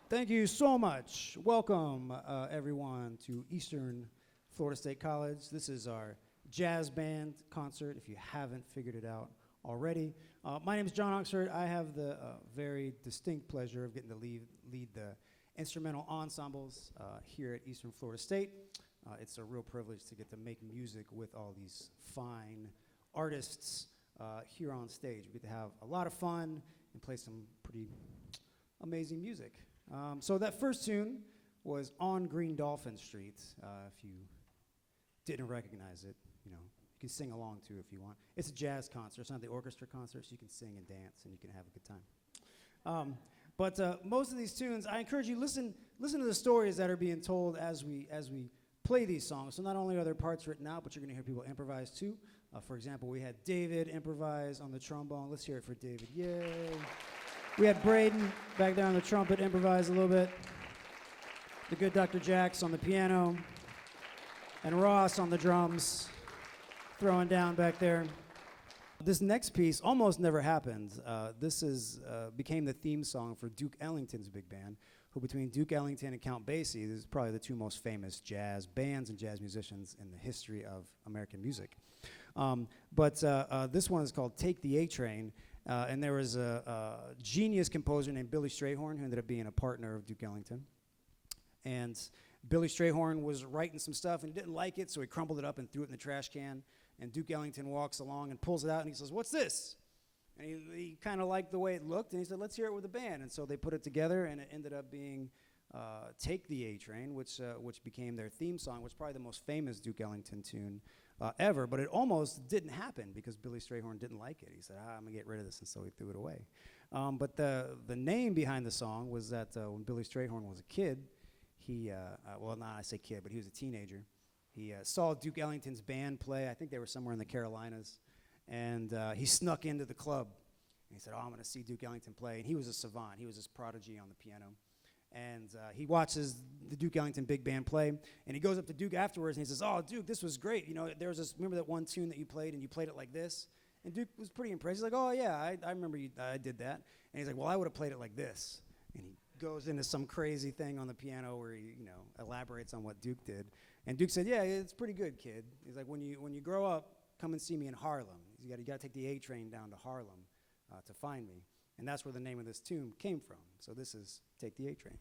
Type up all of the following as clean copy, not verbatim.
Thank you so much. Welcome, everyone, to Eastern Florida State College. This is our jazz band concert, if you haven't figured it out already. My name is John Oxford. I have the very distinct pleasure of getting to lead the instrumental ensembles here at Eastern Florida State. It's a real privilege to get to make music with all these fine artists here on stage. We get to have a lot of fun and play some pretty amazing music. So that first tune was On Green Dolphin Street. If you didn't recognize it, you can sing along too if you want. It's a jazz concert. It's not the orchestra concert, so you can sing and dance and you can have a good time. But most of these tunes, I encourage you listen to the stories that are being told as we play these songs. So not only are there parts written out, but you're going to hear people improvise too. For example, we had David improvise on the trombone. Let's hear it for David. Yay. We had Braden back there on the trumpet improvise a little bit. The good Dr. Jax on the piano. And Ross on the drums, throwing down back there. This next piece almost never happened. This became the theme song for Duke Ellington's big band, who between Duke Ellington and Count Basie, this is probably the two most famous jazz bands and jazz musicians in the history of American music. But this one is called Take the A-Train. And there was a genius composer named Billy Strayhorn who ended up being a partner of Duke Ellington. And Billy Strayhorn was writing some stuff and he didn't like it, so he crumpled it up and threw it in the trash can. And Duke Ellington walks along and pulls it out and he says, "What's this?" And he kind of liked the way it looked and he said, "Let's hear it with the band." And so they put it together and it ended up being Take the A-Train, which became their theme song, which is probably the most famous Duke Ellington tune ever, but it almost didn't happen because Billy Strayhorn didn't like it. He said, I'm going to get rid of this, and so he threw it away. But the name behind the song was that when Billy Strayhorn was a kid, I say kid, but he was a teenager. He saw Duke Ellington's band play. I think they were somewhere in the Carolinas, and he snuck into the club. And he said, I'm going to see Duke Ellington play. And he was a savant. He was this prodigy on the piano. And he watches the Duke Ellington big band play, and he goes up to Duke afterwards, and he says, "Oh, Duke, this was great. There was this. Remember that one tune that you played, and you played it like this?" And Duke was pretty impressed. He's like, "Oh yeah, I remember I did that." And he's like, "Well, I would have played it like this." And he goes into some crazy thing on the piano where he, elaborates on what Duke did. And Duke said, "Yeah, it's pretty good, kid." He's like, "When you grow up, come and see me in Harlem. You got to take the A-Train down to Harlem to find me." And that's where the name of this tune came from. So this is Take the A-Train.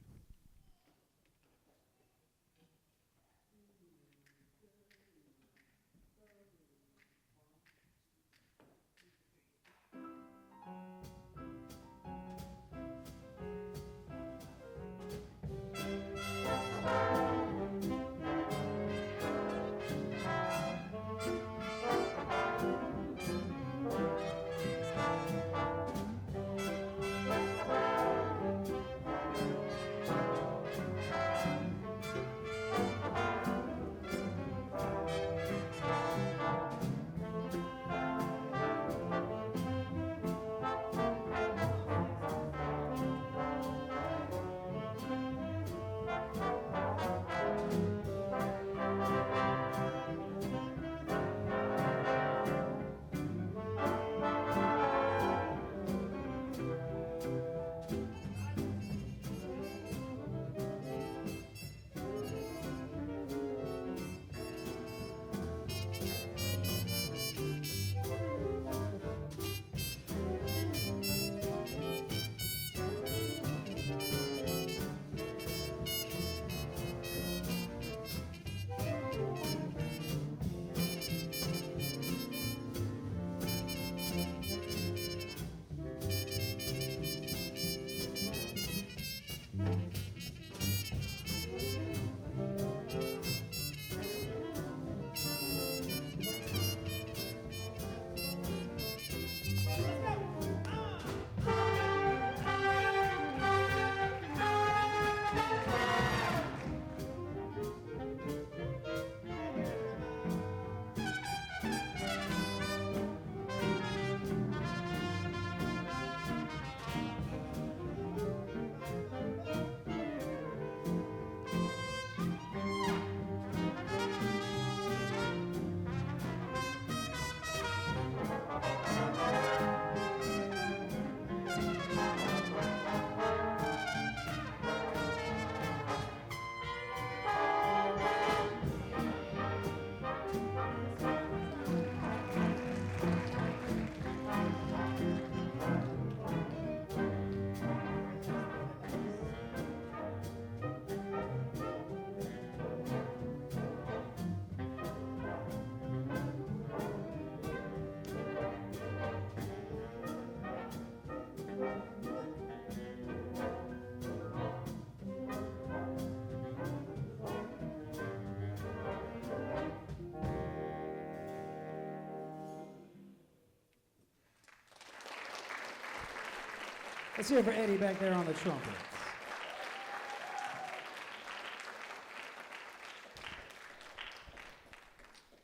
Let's hear it for Eddie back there on the trumpet.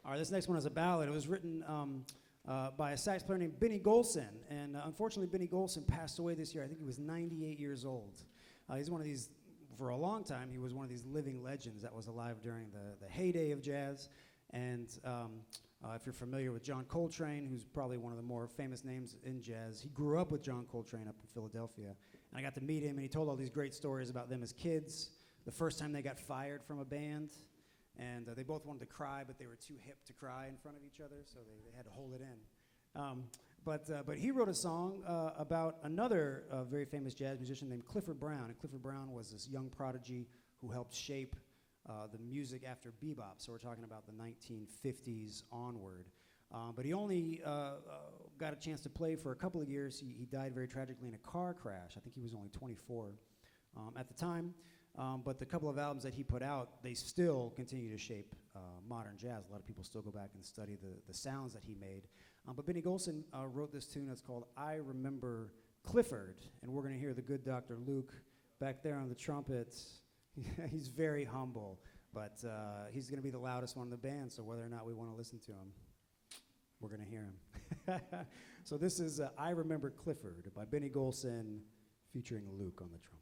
All right, this next one is a ballad. It was written by a sax player named Benny Golson, and unfortunately, Benny Golson passed away this year. I think he was 98 years old. He's one of these, for a long time, he was one of these living legends that was alive during the heyday of jazz. And if you're familiar with John Coltrane, who's probably one of the more famous names in jazz, he grew up with John Coltrane up in Philadelphia. And I got to meet him, and he told all these great stories about them as kids, the first time they got fired from a band. And they both wanted to cry, but they were too hip to cry in front of each other, so they had to hold it in. But he wrote a song about another very famous jazz musician named Clifford Brown. And Clifford Brown was this young prodigy who helped shape the music after bebop. So we're talking about the 1950s onward. But he only got a chance to play for a couple of years. He died very tragically in a car crash. I think he was only 24 at the time. But the couple of albums that he put out, they still continue to shape modern jazz. A lot of people still go back and study the sounds that he made. But Benny Golson wrote this tune that's called I Remember Clifford. And we're going to hear the good Dr. Luke back there on the trumpets. He's very humble, but he's going to be the loudest one in the band, so whether or not we want to listen to him, we're going to hear him. So this is I Remember Clifford by Benny Golson featuring Luke on the trumpet.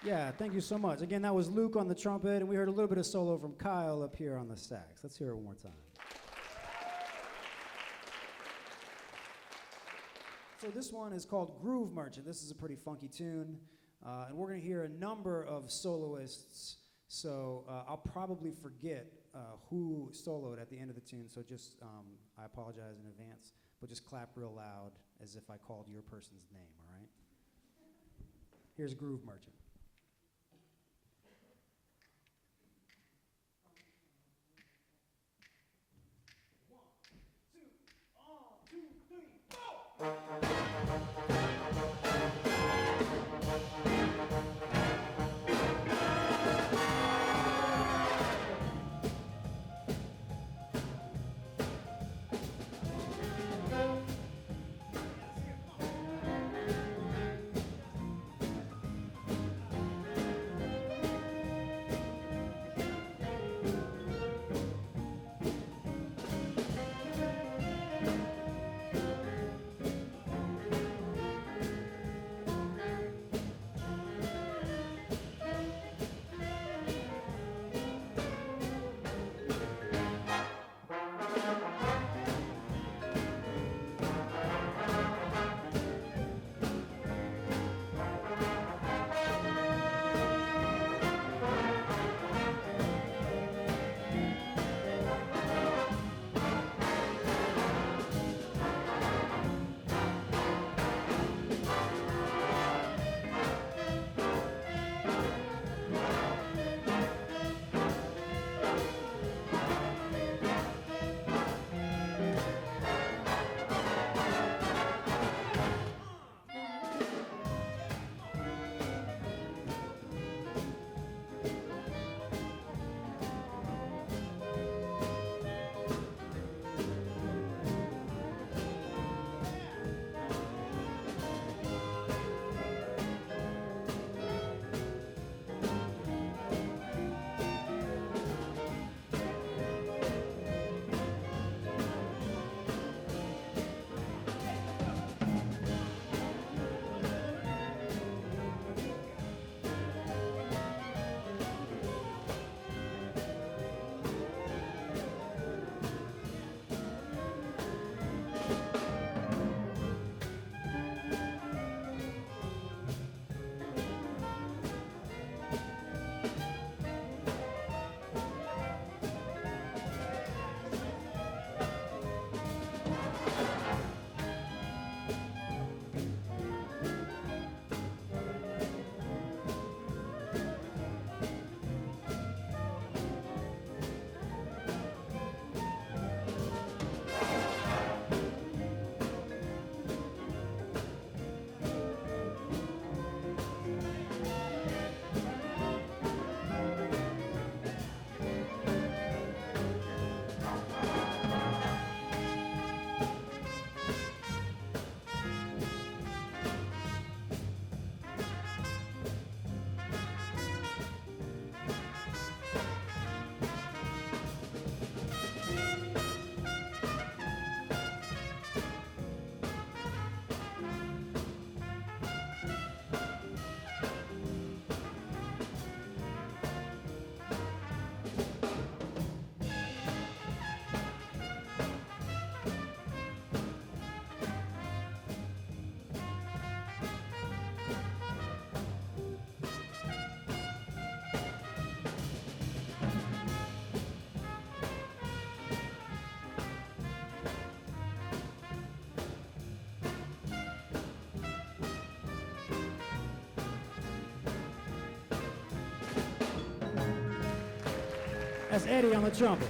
Yeah, thank you so much. Again, that was Luke on the trumpet, and we heard a little bit of solo from Kyle up here on the sax. Let's hear it one more time. So this one is called Groove Merchant. This is a pretty funky tune, and we're going to hear a number of soloists, so I'll probably forget who soloed at the end of the tune, so just, I apologize in advance, but just clap real loud as if I called your person's name, all right? Here's Groove Merchant. That's Eddie on the trumpet.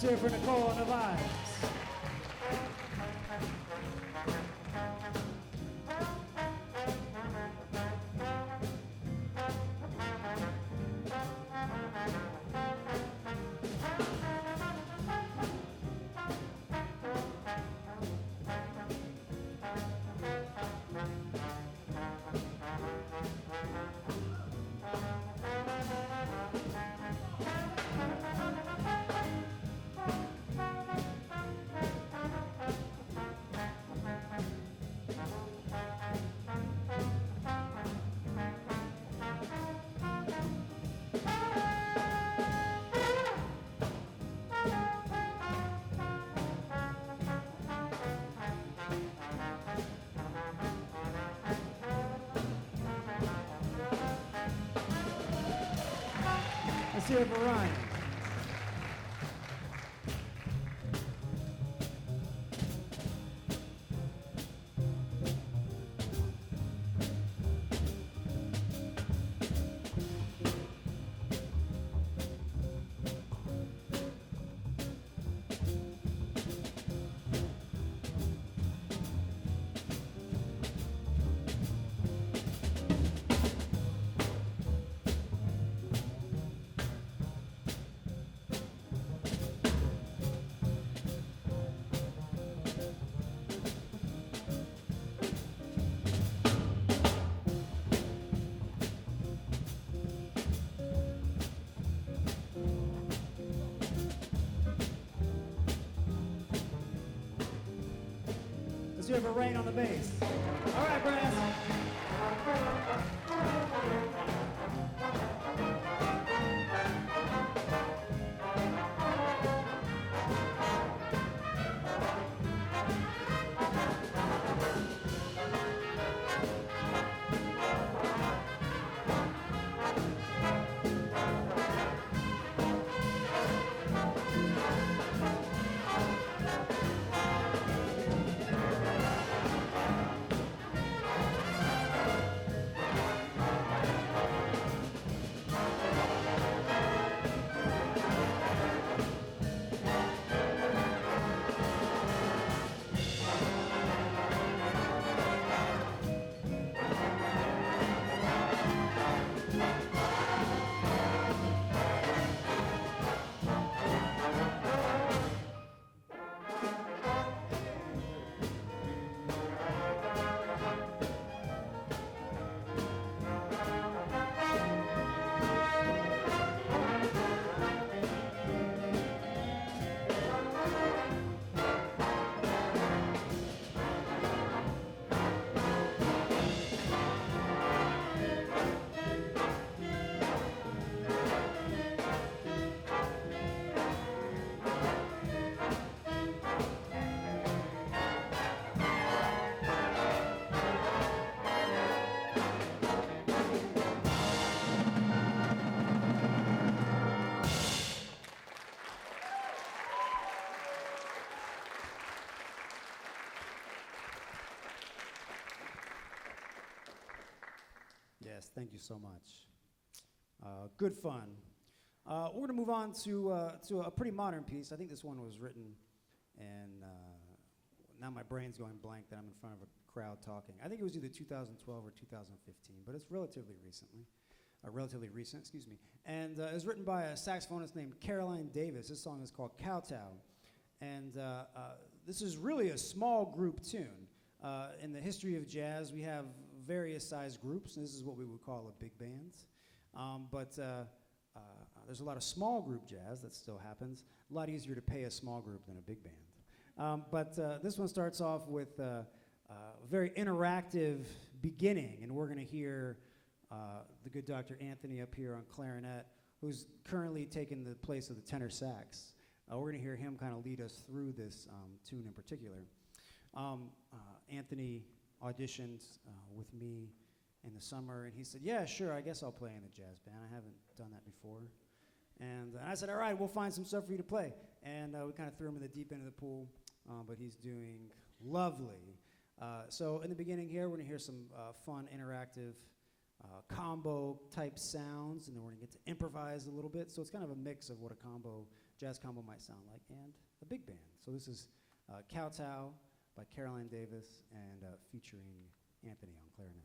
Let's hear it for Nicole on the vibes. Let's hear it for Ryan. Let's hear it for Rain on the bass. All right, brass. Yes, thank you so much. Good fun. We're going to move on to a pretty modern piece. I think this one was written, and now my brain's going blank that I'm in front of a crowd talking. I think it was either 2012 or 2015, but it's relatively recent, excuse me. And it was written by a saxophonist named Caroline Davis. This song is called Kowtow. And this is really a small group tune. In the history of jazz, we have various size groups. This is what we would call a big band. But there's a lot of small group jazz that still happens. A lot easier to pay a small group than a big band. But this one starts off with a very interactive beginning, and we're going to hear the good Dr. Anthony up here on clarinet, who's currently taking the place of the tenor sax. We're going to hear him kind of lead us through this tune in particular. Anthony auditioned with me in the summer, and he said, yeah, sure, I guess I'll play in a jazz band. I haven't done that before. And I said, all right, we'll find some stuff for you to play. And we kind of threw him in the deep end of the pool, but he's doing lovely. So in the beginning here, we're going to hear some fun, interactive combo type sounds, and then we're going to get to improvise a little bit. So it's kind of a mix of what a combo jazz combo might sound like, and a big band. So this is Kowtow by Caroline Davis and featuring Anthony on clarinet.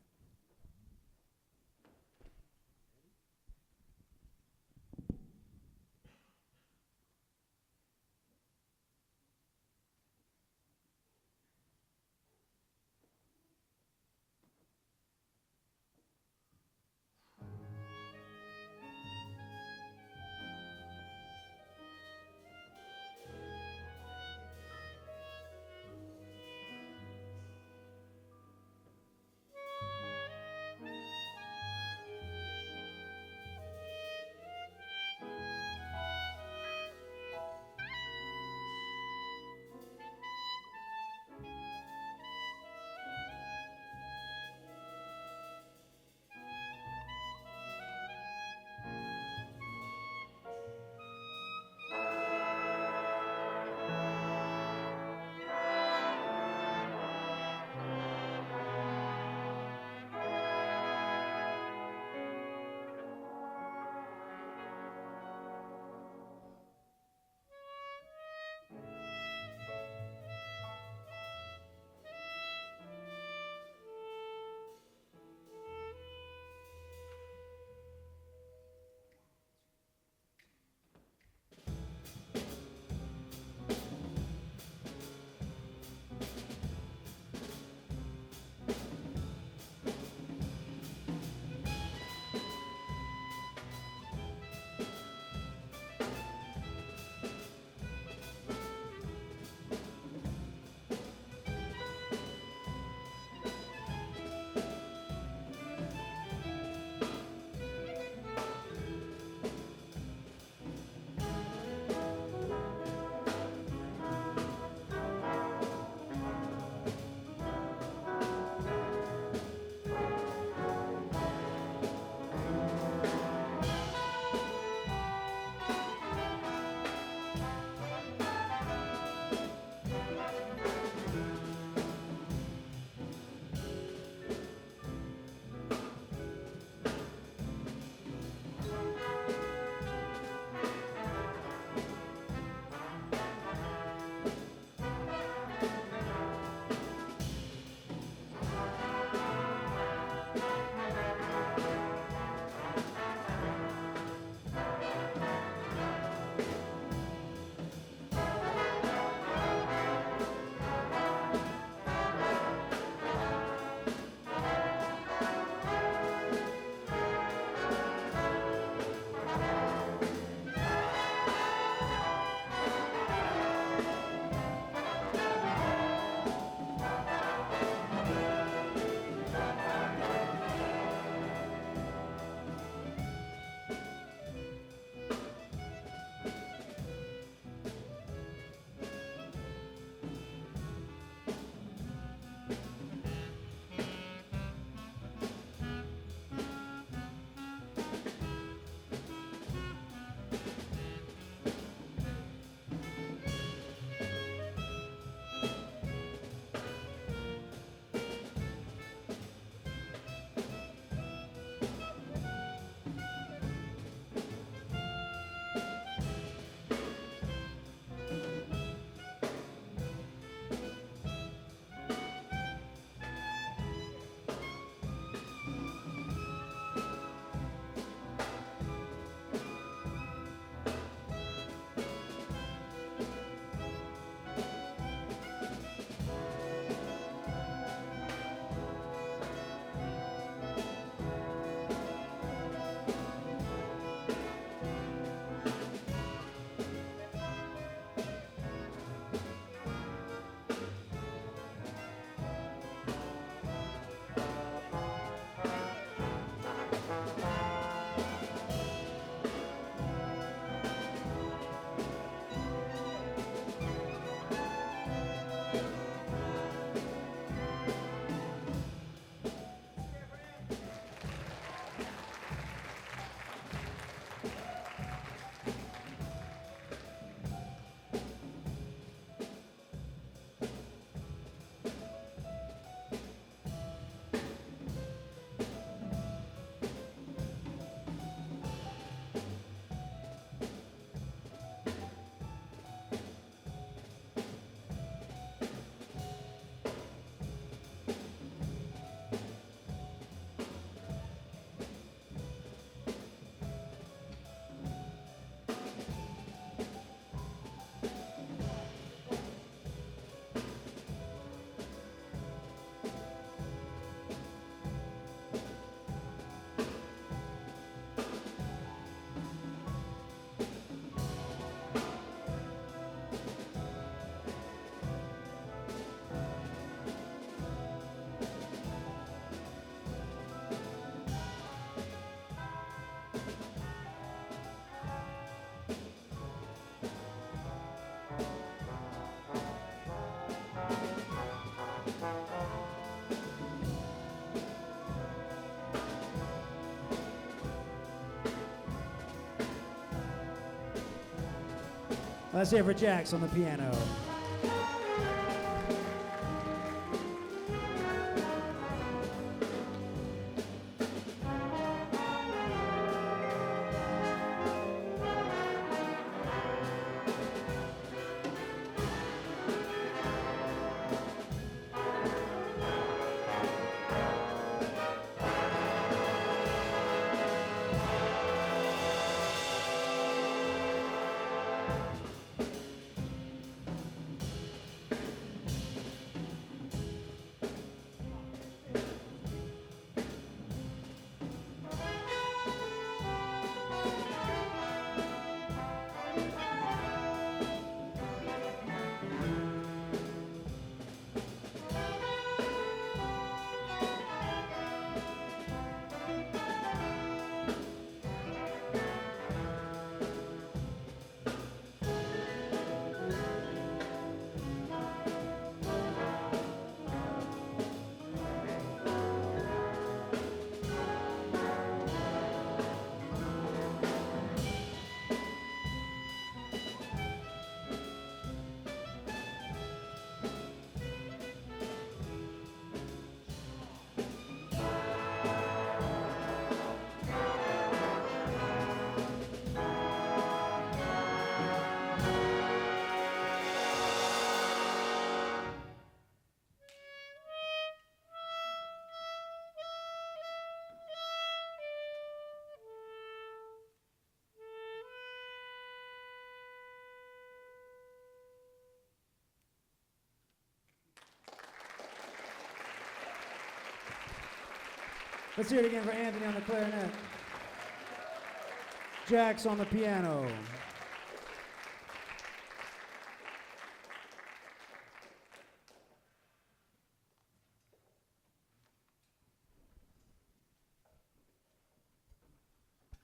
Let's hear it for Jax on the piano. Let's hear it again for Anthony on the clarinet. Jax on the piano.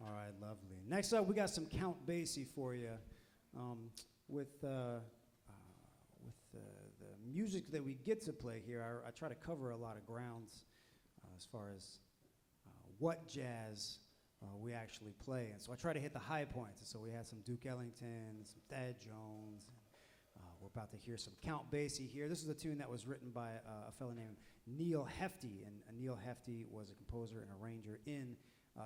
All right, lovely. Next up, we got some Count Basie for you. With the music that we get to play here, I try to cover a lot of grounds as far as what jazz we actually play. And so I try to hit the high points. And so we had some Duke Ellington, some Thad Jones. We're about to hear some Count Basie here. This is a tune that was written by a fellow named Neil Hefti. And Neil Hefti was a composer and arranger in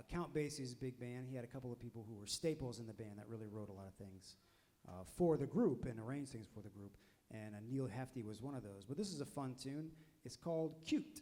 Count Basie's big band. He had a couple of people who were staples in the band that really wrote a lot of things for the group and arranged things for the group. And Neil Hefti was one of those. But this is a fun tune. It's called Cute.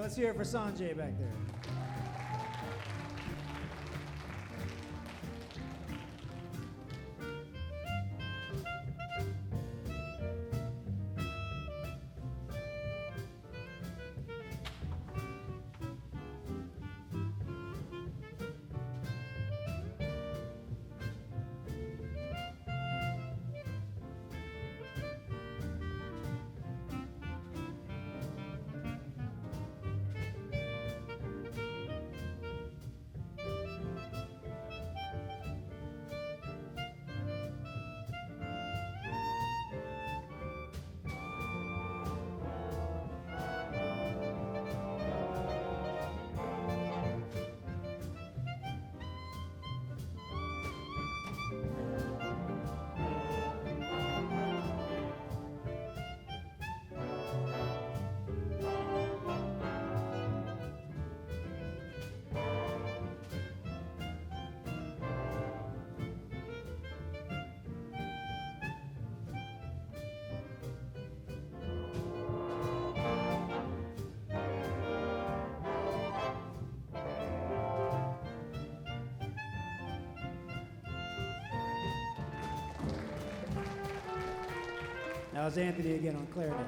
let's hear it for Sanjay back there. Now it's Anthony again on clarinet.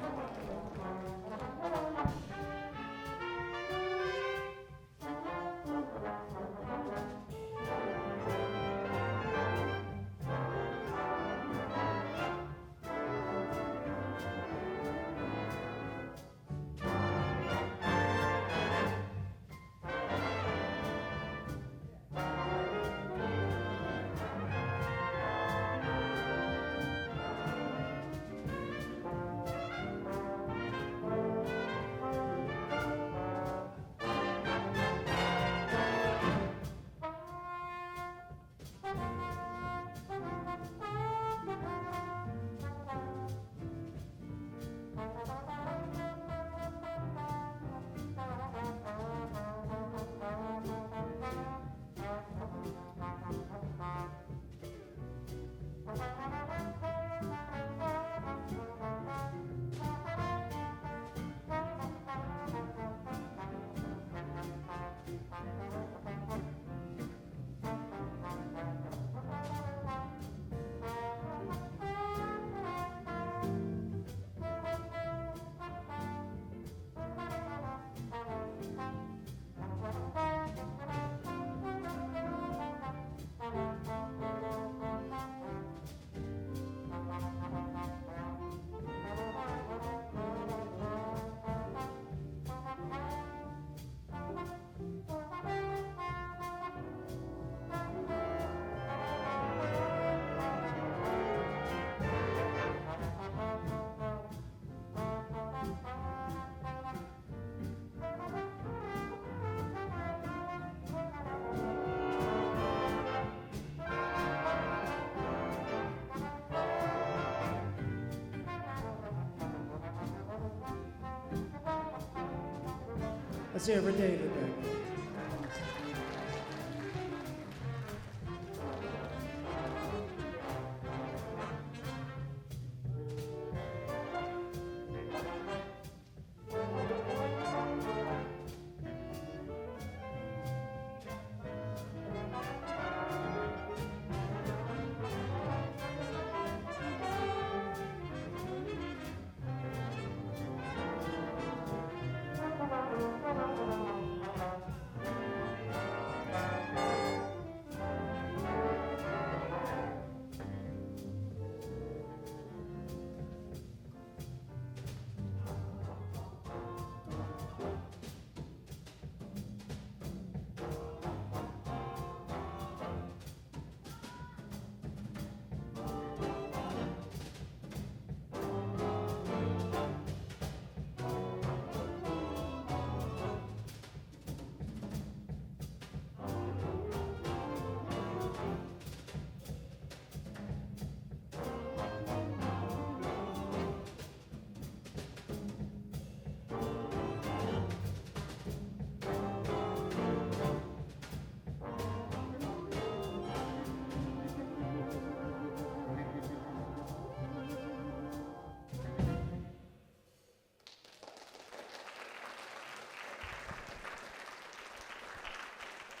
Let's hear it for David back there.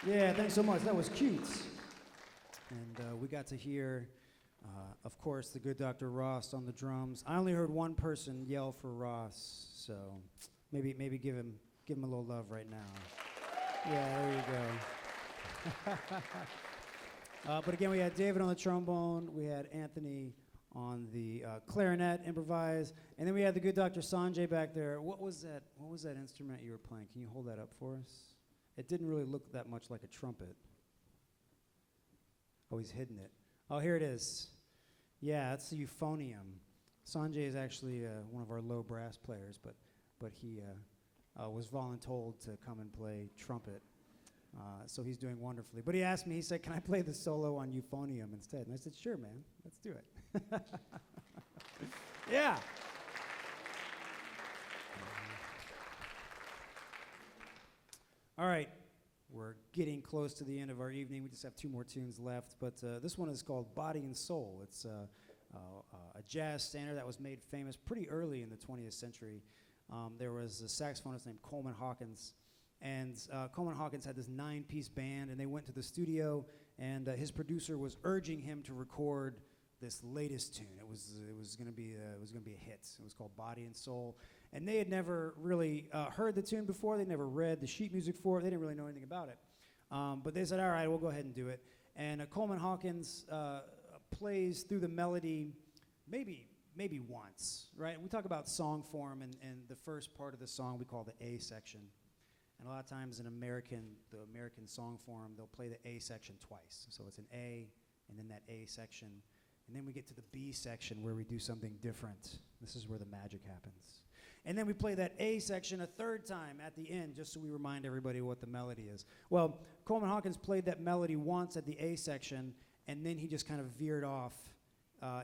Yeah, thanks so much. That was cute. And we got to hear, of course, the good Dr. Ross on the drums. I only heard one person yell for Ross, so maybe give him a little love right now. Yeah, there you go. But again, we had David on the trombone, we had Anthony on the clarinet, improvise, and then we had the good Dr. Sanjay back there. What was that instrument you were playing? Can you hold that up for us? It didn't really look that much like a trumpet. Oh, he's hidden it. Oh, here it is. Yeah, it's the euphonium. Sanjay is actually one of our low brass players, but he was voluntold to come and play trumpet. So he's doing wonderfully. But he asked me, he said, can I play the solo on euphonium instead? And I said, sure, man, let's do it. Yeah. All right, we're getting close to the end of our evening. We just have two more tunes left, but this one is called Body and Soul. It's a jazz standard that was made famous pretty early in the 20th century. There was a saxophonist named Coleman Hawkins, and Coleman Hawkins had this 9-piece band, and they went to the studio, and his producer was urging him to record this latest tune. It was going to be a hit. It was called Body and Soul, and they had never really heard the tune before. They never read the sheet music for it. They didn't really know anything about it. But they said, all right, we'll go ahead and do it. And Coleman Hawkins plays through the melody maybe once, right? We talk about song form, and the first part of the song we call the A section. And a lot of times in the American song form, they'll play the A section twice. So it's an A, and then that A section. And then we get to the B section where we do something different. This is where the magic happens. And then we play that A section a third time at the end, just so we remind everybody what the melody is. Well, Coleman Hawkins played that melody once at the A section, and then he just kind of veered off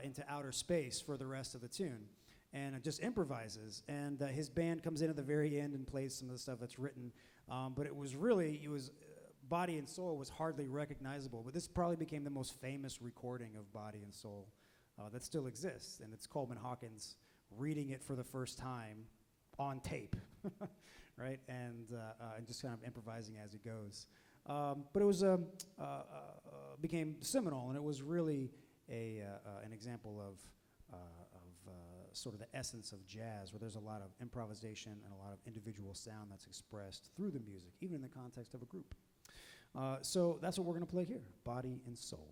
into outer space for the rest of the tune. And just improvises. And his band comes in at the very end and plays some of the stuff that's written. But it was Body and Soul was hardly recognizable, but this probably became the most famous recording of Body and Soul that still exists, and it's Coleman Hawkins reading it for the first time on tape, right? And just kind of improvising as he goes. But it was became seminal, and it was really an example of sort of the essence of jazz, where there's a lot of improvisation and a lot of individual sound that's expressed through the music, even in the context of a group. So that's what we're going to play here, Body and Soul.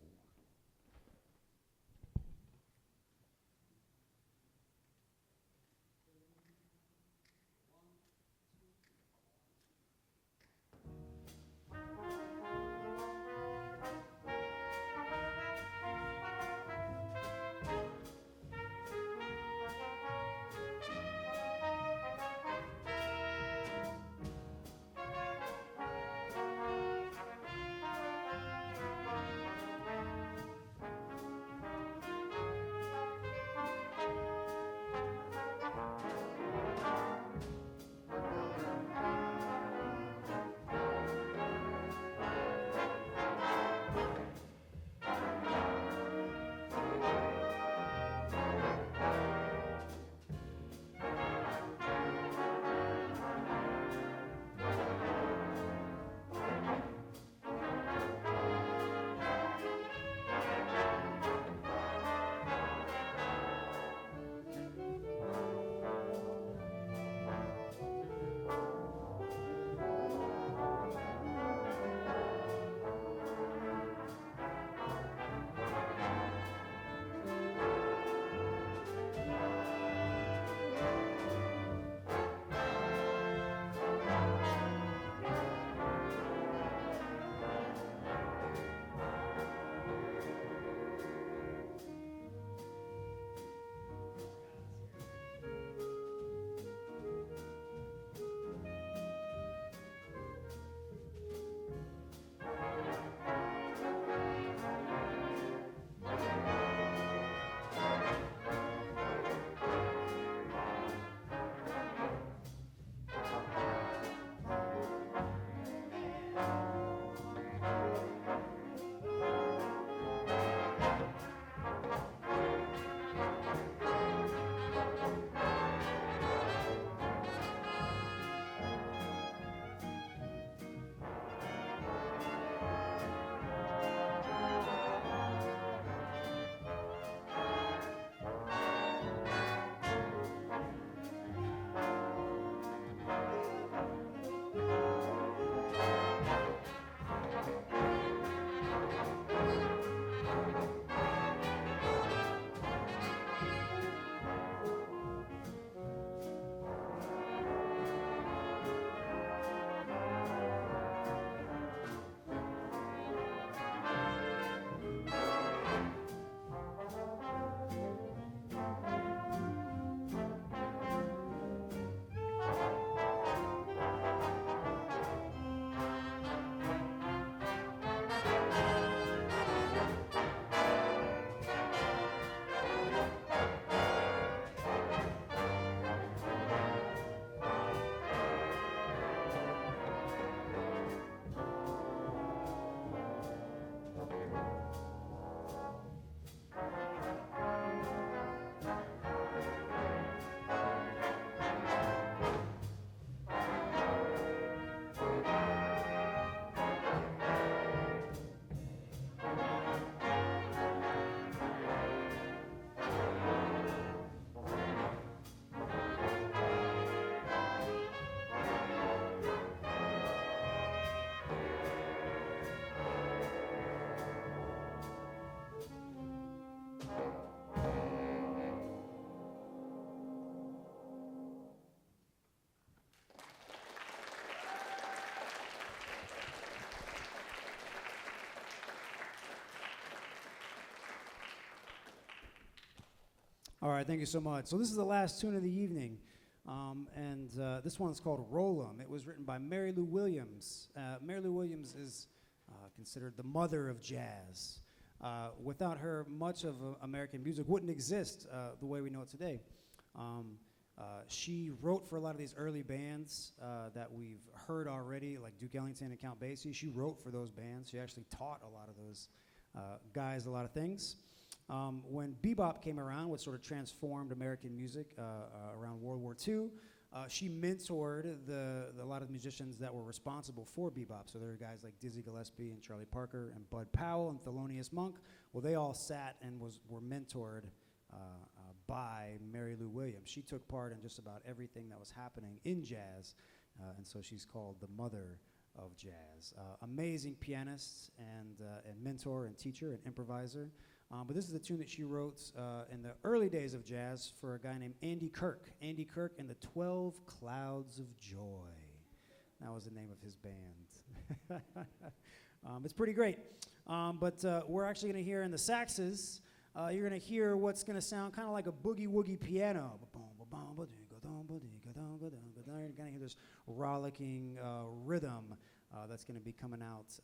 All right, thank you so much. So this is the last tune of the evening, and this one's called Roll 'Em. It was written by Mary Lou Williams. Mary Lou Williams is considered the mother of jazz. Without her, much of American music wouldn't exist the way we know it today. She wrote for a lot of these early bands that we've heard already, like Duke Ellington and Count Basie. She wrote for those bands. She actually taught a lot of those guys a lot of things. When bebop came around, which sort of transformed American music around World War II, she mentored a lot of musicians that were responsible for bebop. So there were guys like Dizzy Gillespie and Charlie Parker and Bud Powell and Thelonious Monk. Well, they all sat and were mentored by Mary Lou Williams. She took part in just about everything that was happening in jazz, and so she's called the mother of jazz. Amazing pianist and mentor and teacher and improviser. But this is the tune that she wrote in the early days of jazz for a guy named Andy Kirk. Andy Kirk and the 12 Clouds of Joy. That was the name of his band. It's pretty great. But we're actually going to hear in the saxes, you're going to hear what's going to sound kind of like a boogie-woogie piano. You're going to hear this rollicking rhythm that's going to be coming out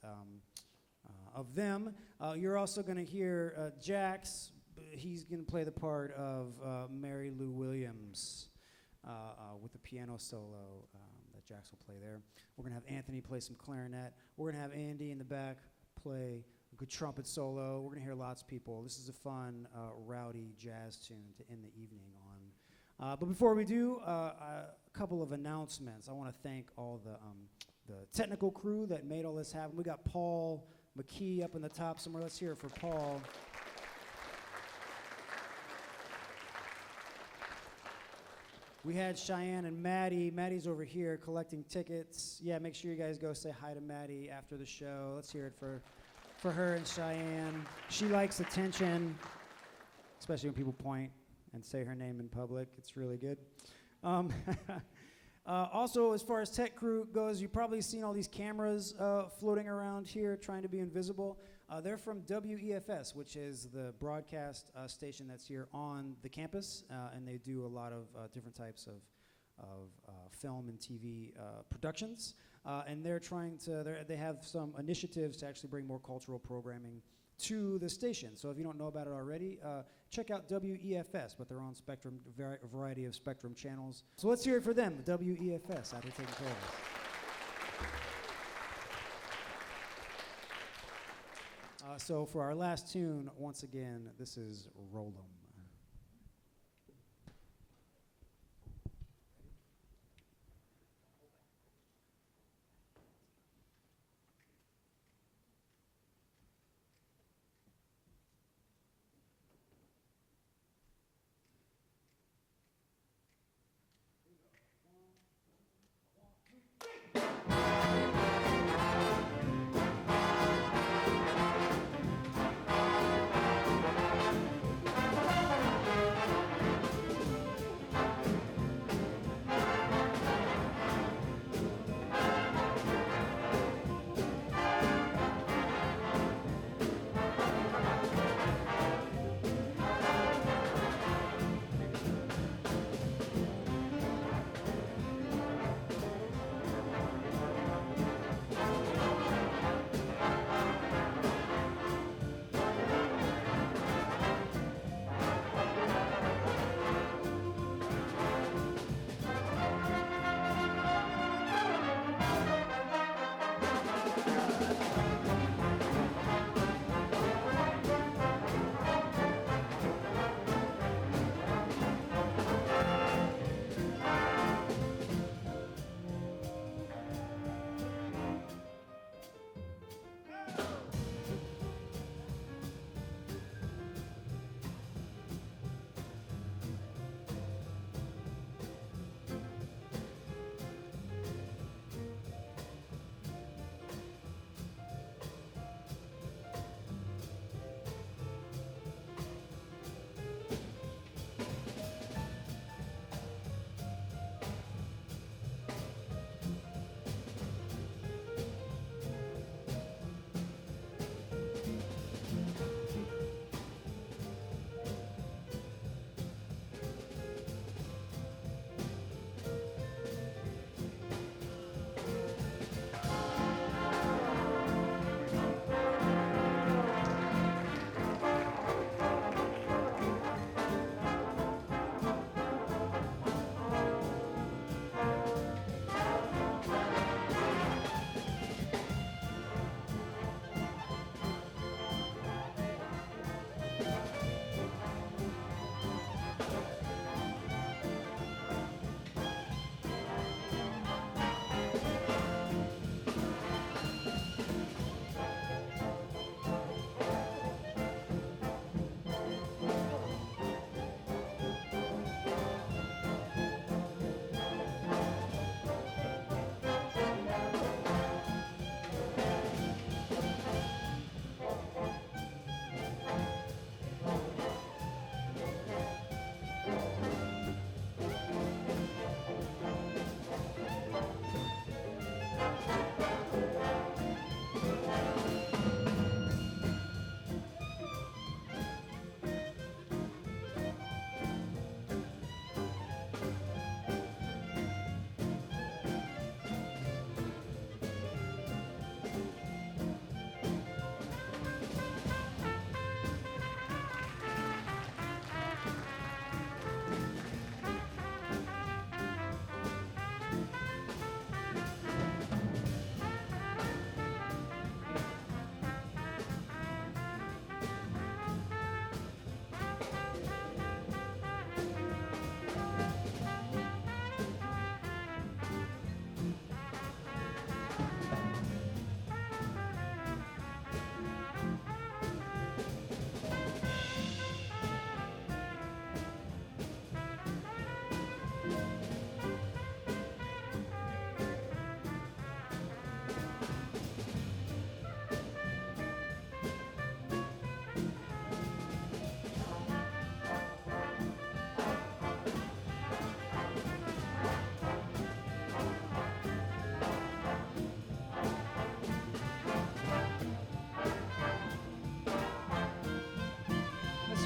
of them. You're also going to hear Jax. He's going to play the part of Mary Lou Williams with the piano solo that Jax will play there. We're going to have Anthony play some clarinet. We're going to have Andy in the back play a good trumpet solo. We're going to hear lots of people. This is a fun, rowdy jazz tune to end the evening on. But before we do, a couple of announcements. I want to thank all the technical crew that made all this happen. We got Paul McKee up in the top somewhere. Let's hear it for Paul. We had Cheyenne and Maddie. Maddie's over here collecting tickets. Yeah, make sure you guys go say hi to Maddie after the show. Let's hear it for her and Cheyenne. She likes attention, especially when people point and say her name in public. It's really good. Also, as far as tech crew goes, you've probably seen all these cameras floating around here trying to be invisible. They're from WEFS, which is the broadcast station that's here on the campus, and they do a lot of different types of film and TV productions. And they're trying to, they have some initiatives to actually bring more cultural programming to the station. So if you don't know about it already, check out WEFS, but they're on Spectrum, a variety of Spectrum channels. So let's hear it for them, WEFS, out here taking care of us. So for our last tune, once again, this is Roll 'Em.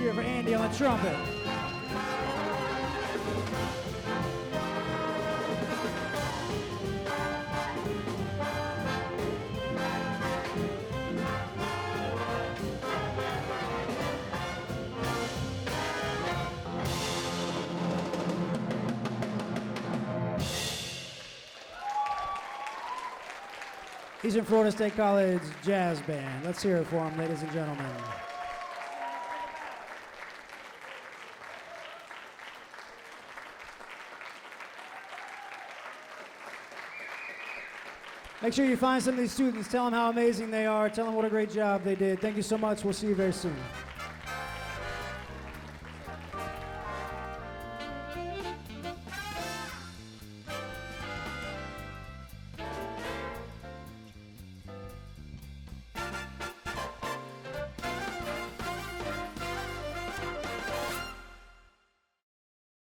hear it for Andy on the trumpet. Eastern Florida State College Jazz Band. Let's hear it for them, ladies and gentlemen. Make sure you find some of these students. Tell them how amazing they are. Tell them what a great job they did. Thank you so much. We'll see you very soon.